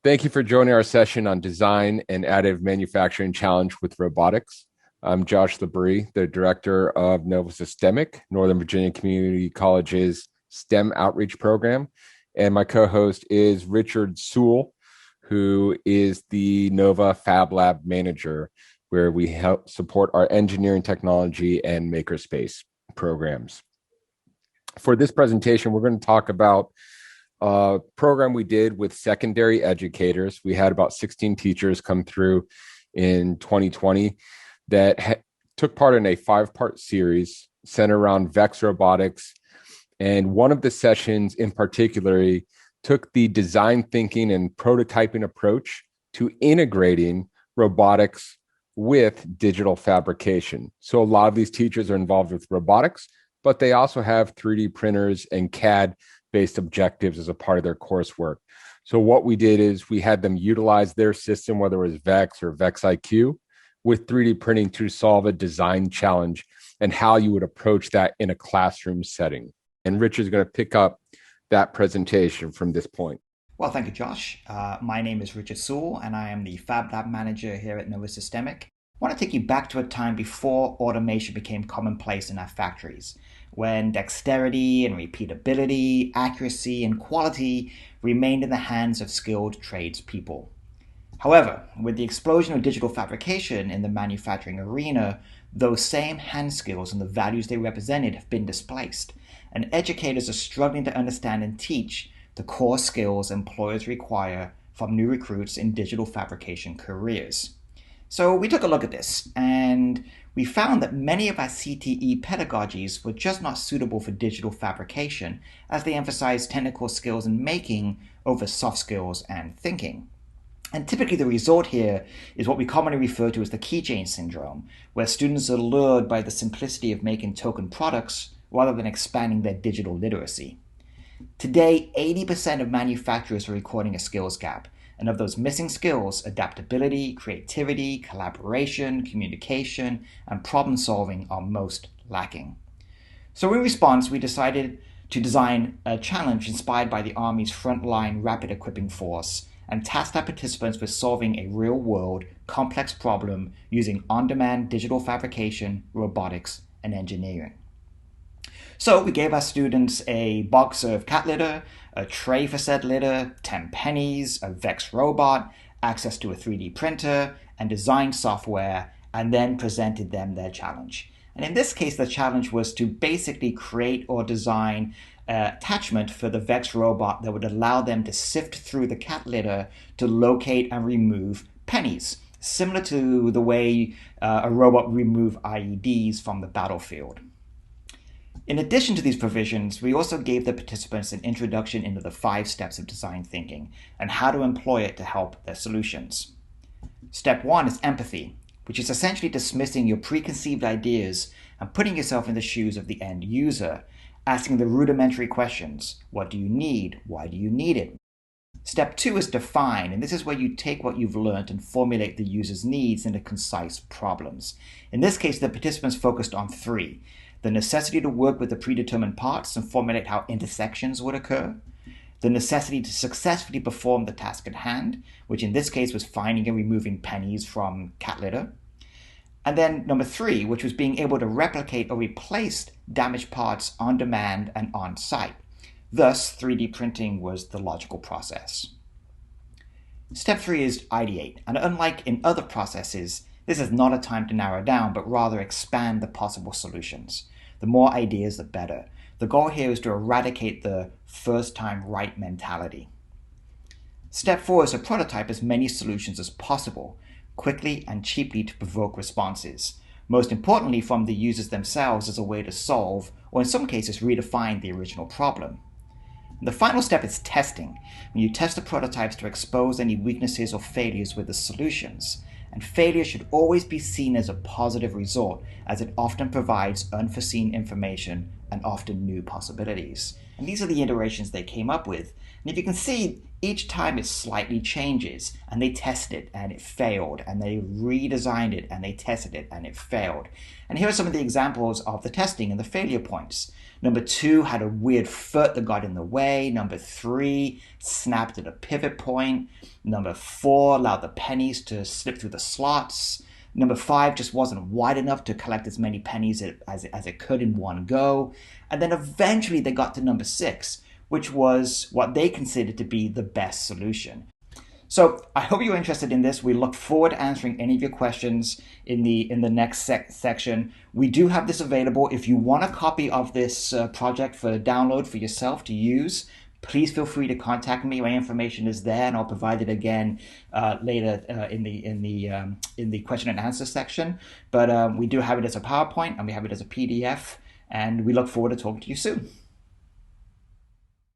Thank you for joining our session on Design and Additive Manufacturing Challenge with Robotics. I'm Josh Labrie, the Director of Nova Systemic, Northern Virginia Community College's STEM Outreach Program. And my co-host is Richard Sewell, who is the Nova FABLAB Manager, where we help support our engineering, technology, and makerspace programs. For this presentation, we're going to talk about program we did with secondary educators. We had about 16 teachers come through in 2020 that took part in a 5-part series centered around VEX robotics. And one of the sessions in particular took the design thinking and prototyping approach to integrating robotics with digital fabrication. So a lot of these teachers are involved with robotics, but they also have 3D printers and CAD-based objectives as a part of their coursework. So what we did is we had them utilize their system, whether it was VEX or VEX IQ, with 3D printing to solve a design challenge and how you would approach that in a classroom setting. And Richard's going to pick up that presentation from this point. Well, thank you, Josh. My name is Richard Sewell, and I am the FabLab Manager here at Nova Systemic. I want to take you back to a time before automation became commonplace in our factories, when dexterity and repeatability, accuracy, and quality remained in the hands of skilled tradespeople. However, with the explosion of digital fabrication in the manufacturing arena, those same hand skills and the values they represented have been displaced, and educators are struggling to understand and teach the core skills employers require from new recruits in digital fabrication careers. So we took a look at this, and we found that many of our CTE pedagogies were just not suitable for digital fabrication, as they emphasize technical skills in making over soft skills and thinking. And typically the result here is what we commonly refer to as the keychain syndrome, where students are lured by the simplicity of making token products rather than expanding their digital literacy. Today, 80% of manufacturers are recording a skills gap, and of those missing skills, adaptability, creativity, collaboration, communication, and problem solving are most lacking. So in response, we decided to design a challenge inspired by the Army's frontline rapid equipping force and tasked our participants with solving a real-world, complex problem using on-demand digital fabrication, robotics, and engineering. So we gave our students a box of cat litter, a tray for said litter, 10 pennies, a VEX robot, access to a 3D printer, and design software, and then presented them their challenge. And in this case, the challenge was to basically create or design attachment for the VEX robot that would allow them to sift through the cat litter to locate and remove pennies, similar to the way a robot would remove IEDs from the battlefield. In addition to these provisions, we also gave the participants an introduction into the 5 steps of design thinking and how to employ it to help their solutions. Step 1 is empathy, which is essentially dismissing your preconceived ideas and putting yourself in the shoes of the end user, asking the rudimentary questions. What do you need? Why do you need it? Step 2 is define, and this is where you take what you've learned and formulate the user's needs into concise problems. In this case, the participants focused on 3. The necessity to work with the predetermined parts and formulate how intersections would occur. The necessity to successfully perform the task at hand, which in this case was finding and removing pennies from cat litter. And then number 3, which was being able to replicate or replace damaged parts on demand and on site. Thus, 3D printing was the logical process. Step 3 is ideate, and unlike in other processes, this is not a time to narrow down, but rather expand the possible solutions. The more ideas, the better. The goal here is to eradicate the first time right mentality. Step 4 is to prototype as many solutions as possible, quickly and cheaply to provoke responses. Most importantly, from the users themselves as a way to solve, or in some cases redefine the original problem. The final step is testing, when you test the prototypes to expose any weaknesses or failures with the solutions. And failure should always be seen as a positive result, as it often provides unforeseen information and often new possibilities. And these are the iterations they came up with. And if you can see, each time it slightly changes, and they tested it and it failed, and they redesigned it and they tested it and it failed. And here are some of the examples of the testing and the failure points. Number 2 had a weird foot that got in the way. Number 3 snapped at a pivot point. Number 4 allowed the pennies to slip through the slots. Number 5 just wasn't wide enough to collect as many pennies as it could in one go. And then eventually they got to number 6, which was what they considered to be the best solution. So I hope you're interested in this. We look forward to answering any of your questions in the next section. We do have this available. If you want a copy of this project for download for yourself to use, please feel free to contact me. My information is there, and I'll provide it again later in the question and answer section. But we do have it as a PowerPoint, and we have it as a PDF, and we look forward to talking to you soon.